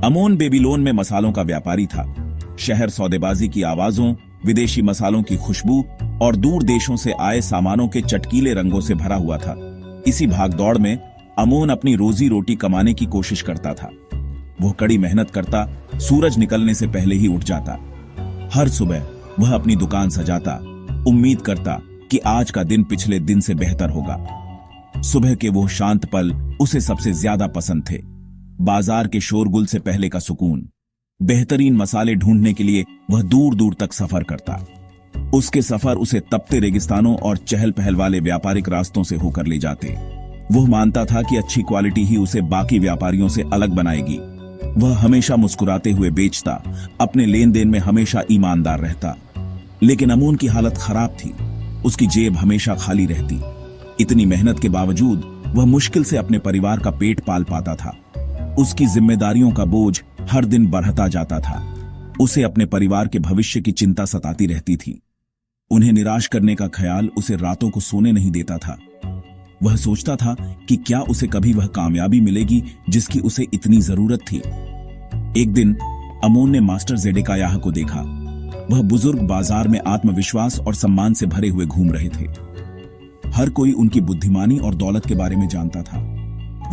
अमोन Babylon में मसालों का व्यापारी था। शहर सौदेबाजी की आवाजों, विदेशी मसालों की खुशबू और दूर देशों से आए सामानों के चटकीले रंगों से भरा हुआ था। इसी भागदौड़ में अमोन अपनी रोजी रोटी कमाने की कोशिश करता था। वो कड़ी मेहनत करता, सूरज निकलने से पहले ही उठ जाता। हर सुबह वह अपनी दुकान सजाता, उम्मीद करता कि आज का दिन पिछले दिन से बेहतर होगा। सुबह के वो शांत पल उसे सबसे ज्यादा पसंद थे। बाजार के शोरगुल से पहले का सुकून। बेहतरीन मसाले ढूंढने के लिए वह दूर दूर तक सफर करता। उसके सफर उसे तपते रेगिस्तानों और चहल पहल वाले व्यापारिक रास्तों से होकर ले जाते। वह मानता था कि अच्छी क्वालिटी ही उसे बाकी व्यापारियों से अलग बनाएगी। वह हमेशा मुस्कुराते हुए बेचता, अपने लेन देन में हमेशा ईमानदार रहता। लेकिन अमोन की हालत खराब थी। उसकी जेब हमेशा खाली रहती। इतनी मेहनत के बावजूद वह मुश्किल से अपने परिवार का पेट पाल पाता था। उसकी जिम्मेदारियों का बोझ हर दिन बढ़ता जाता था। उसे अपने परिवार के भविष्य की चिंता सताती रहती थी। उन्हें निराश करने का ख्याल उसे रातों को सोने नहीं देता था। वह सोचता था कि क्या उसे कभी वह कामयाबी मिलेगी जिसकी उसे इतनी जरूरत थी। एक दिन अमोन ने मास्टर जेडेकायाह को देखा। वह बुजुर्ग बाजार में आत्मविश्वास और सम्मान से भरे हुए घूम रहे थे। हर कोई उनकी बुद्धिमानी और दौलत के बारे में जानता था।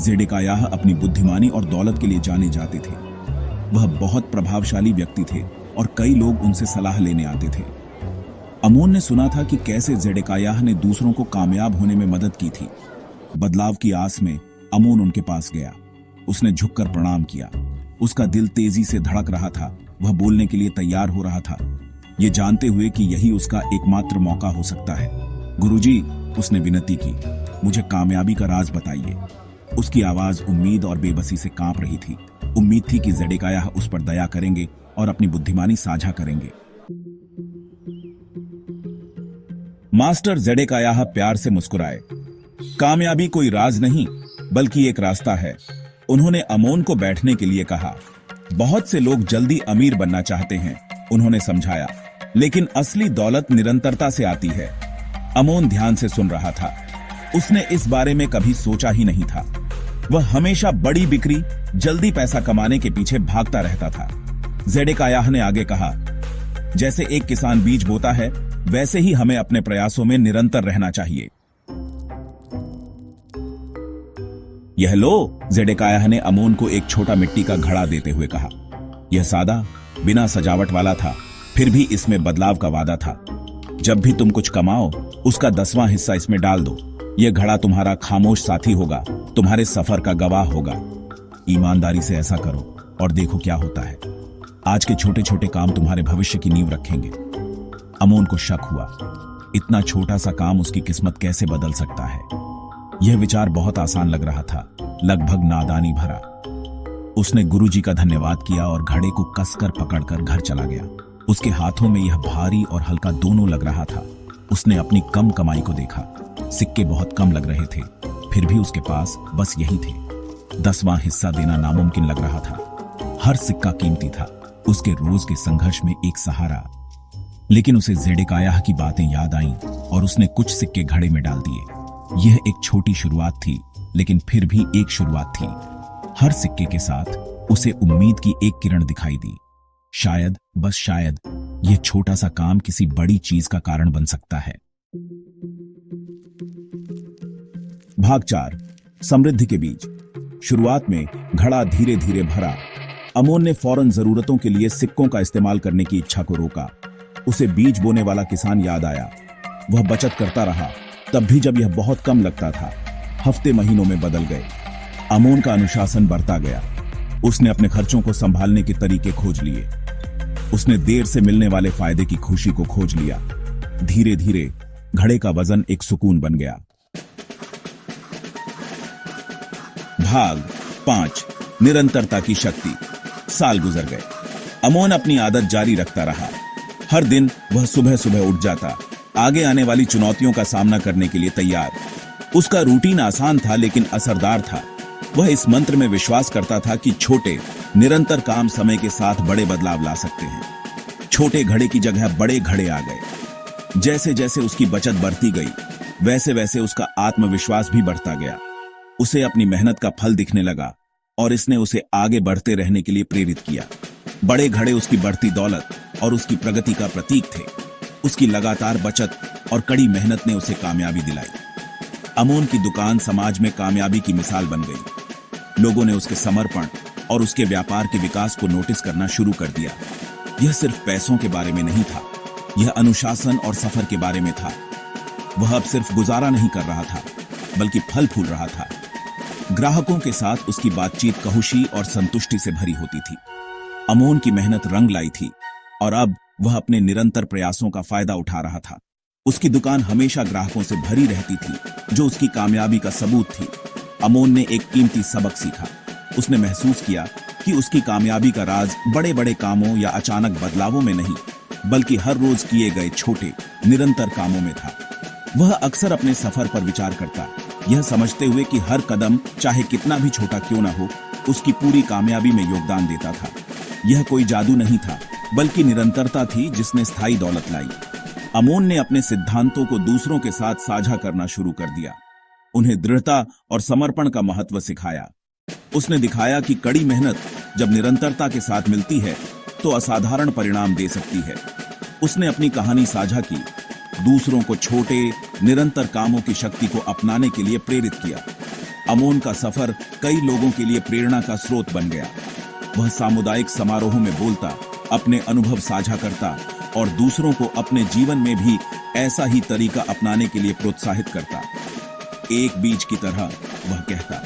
जेडेकायाह अपनी बुद्धिमानी और दौलत के लिए जाने जाते थे। वह बहुत प्रभावशाली व्यक्ति थे और कई लोग उनसे सलाह लेने आते थे। अमोन ने सुना था कि कैसे जेडेकायाह ने दूसरों को कामयाब होने में मदद की थी। बदलाव की आस में अमोन उनके पास गया। उसने झुककर प्रणाम किया। उसका दिल तेजी से धड़क रहा था। वह बोलने के लिए तैयार हो रहा था, ये जानते हुए कि यही उसका एकमात्र मौका हो सकता है। गुरुजी, उसने विनती की, मुझे कामयाबी का राज बताइए। उसकी आवाज उम्मीद और बेबसी से कांप रही थी। उम्मीद थी कि जेडेकायाह उस पर दया करेंगे और अपनी बुद्धिमानी साझा करेंगे। मास्टर जेडेकायाह प्यार से मुस्कुराए। कामयाबी कोई राज नहीं, बल्कि एक रास्ता है। उन्होंने अमोन को बैठने के लिए कहा। बहुत से लोग जल्दी अमीर बनना चाहते हैं, उन्होंने समझाया, लेकिन असली दौलत निरंतरता से आती है। अमोन ध्यान से सुन रहा था। उसने इस बारे में कभी सोचा ही नहीं था। वह हमेशा बड़ी बिक्री, जल्दी पैसा कमाने के पीछे भागता रहता था। जेडेकायाह ने आगे कहा, जैसे एक किसान बीज बोता है, वैसे ही हमें अपने प्रयासों में निरंतर रहना चाहिए। यह लो, जेडेकायाह ने अमोन को एक छोटा मिट्टी का घड़ा देते हुए कहा। यह सादा, बिना सजावट वाला था, फिर भी इसमें बदलाव का वादा था। जब भी तुम कुछ कमाओ, उसका 10वां हिस्सा इसमें डाल दो। यह घड़ा तुम्हारा खामोश साथी होगा, तुम्हारे सफर का गवाह होगा। ईमानदारी से ऐसा करो और देखो क्या होता है। आज के छोटे छोटे काम तुम्हारे भविष्य की नींव रखेंगे। अमोन को शक हुआ, इतना छोटा सा काम उसकी किस्मत कैसे बदल सकता है। यह विचार बहुत आसान लग रहा था, लगभग नादानी भरा। उसने गुरुजी का धन्यवाद किया और घड़े को कसकर पकड़कर घर चला गया। उसके हाथों में यह भारी और हल्का दोनों लग रहा था। उसने अपनी कम कमाई को देखा। सिक्के बहुत कम लग रहे थे, फिर भी उसके पास बस यही थे। 10वां हिस्सा देना नामुमकिन लग रहा था। हर सिक्का कीमती था, उसके रोज के संघर्ष में एक सहारा। लेकिन उसे जेडेकायाह की बातें याद आईं और उसने कुछ सिक्के घड़े में डाल दिए। यह एक छोटी शुरुआत थी, लेकिन फिर भी एक शुरुआत थी। हर सिक्के के साथ उसे उम्मीद की एक किरण दिखाई दी। शायद, बस शायद, यह छोटा सा काम किसी बड़ी चीज का कारण बन सकता है। भाग 4, समृद्धि के बीज। शुरुआत में घड़ा धीरे धीरे भरा। अमोन ने फौरन जरूरतों के लिए सिक्कों का इस्तेमाल करने की इच्छा को रोका। उसे बीज बोने वाला किसान याद आया। वह बचत करता रहा, तब भी जब यह बहुत कम लगता था। हफ्ते महीनों में बदल गए। अमोन का अनुशासन बढ़ता गया। उसने अपने खर्चों को संभालने के तरीके खोज लिए। उसने देर से मिलने वाले फायदे की खुशी को खोज लिया। धीरे धीरे घड़े का वजन एक सुकून बन गया। भाग 5, निरंतरता की शक्ति। साल गुजर गए। अमोन अपनी आदत जारी रखता रहा। हर दिन वह सुबह सुबह उठ जाता, आगे आने वाली चुनौतियों का सामना करने के लिए तैयार। उसका रूटीन आसान था लेकिन असरदार था। वह इस मंत्र में विश्वास करता था कि छोटे, निरंतर काम समय के साथ बड़े बदलाव ला सकते हैं। छोटे घड़े की जगह बड़े घड़े आ गए। जैसे जैसे उसकी बचत बढ़ती गई, वैसे वैसे उसका आत्मविश्वास भी बढ़ता गया। उसे अपनी मेहनत का फल दिखने लगा। और इसने उसे आगे बढ़ते रहने के लिए प्रेरित किया। बड़े घड़े उसकी बढ़ती दौलत और उसकी प्रगति का प्रतीक थे। उसकी लगातार बचत और कड़ी मेहनत ने उसे कामयाबी दिलाई। अमोन की दुकान समाज में कामयाबी की मिसाल बन गई। लोगों ने उसके समर्पण और उसके व्यापार के विकास को नोटिस करना शुरू कर दिया। यह सिर्फ पैसों के बारे में नहीं था, यह अनुशासन और सफर के बारे में था। वह अब सिर्फ गुजारा नहीं कर रहा था, बल्कि फल फूल रहा था। ग्राहकों के साथ उसकी बातचीत खुशी और संतुष्टि से भरी होती थी। अमोन की मेहनत रंग लाई थी और अब वह अपने निरंतर प्रयासों का फायदा उठा रहा था। उसकी दुकान हमेशा ग्राहकों से भरी रहती थी, जो उसकी कामयाबी का सबूत थी। अमोन ने एक कीमती सबक सीखा। उसने महसूस किया कि उसकी कामयाबी का राज बड़े बड़े कामों या अचानक बदलावों में नहीं, बल्कि हर रोज किए गए छोटे निरंतर कामों में था। वह अक्सर अपने सफर पर विचार करता, यह समझते हुए कि हर कदम चाहे कितना भी छोटा क्यों ना हो, उसकी पूरी कामयाबी में योगदान देता था। यह कोई जादू नहीं था, बल्कि निरंतरता थी जिसने स्थायी दौलत लाई। अमोन ने अपने सिद्धांतों को दूसरों के साथ साझा करना शुरू कर दिया। उन्हें दृढ़ता और समर्पण का महत्व सिखाया। उसने दिखाया कि कड़ी मेहनत जब निरंतरता के साथ मिलती है तो असाधारण परिणाम दे सकती है। उसने अपनी कहानी साझा की, दूसरों को छोटे निरंतर कामों की शक्ति को अपनाने के लिए प्रेरित किया। अमोन का सफर कई लोगों के लिए प्रेरणा का स्रोत बन गया। वह सामुदायिक समारोहों में बोलता, अपने अनुभव साझा करता और दूसरों को अपने जीवन में भी ऐसा ही तरीका अपनाने के लिए प्रोत्साहित करता। एक बीज की तरह वह कहता,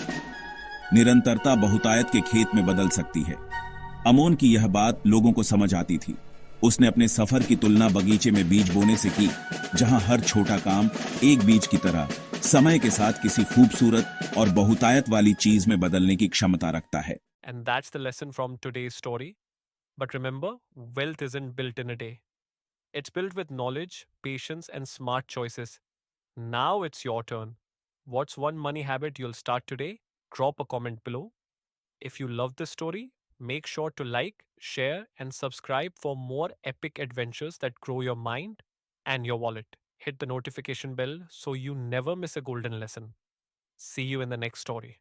निरंतरता बहुतायत के खेत में बदल सकती है। अमोन की यह बात लोगों को समझ आती थी। उसने अपने सफर की तुलना बगीचे में बीज बोने से की, जहां हर छोटा काम एक बीज की तरह समय के साथ किसी खूबसूरत और बहुतायत वाली चीज में बदलने की क्षमता रखता है। And that's the lesson from today's story. But remember, wealth isn't built in a day. It's built with knowledge, patience, and smart choices. Now it's your turn. What's one money habit you'll start today? Drop a comment below. If you love this story, make sure to like, share, and subscribe for more epic adventures that grow your mind and your wallet. Hit the notification bell so you never miss a golden lesson. See you in the next story.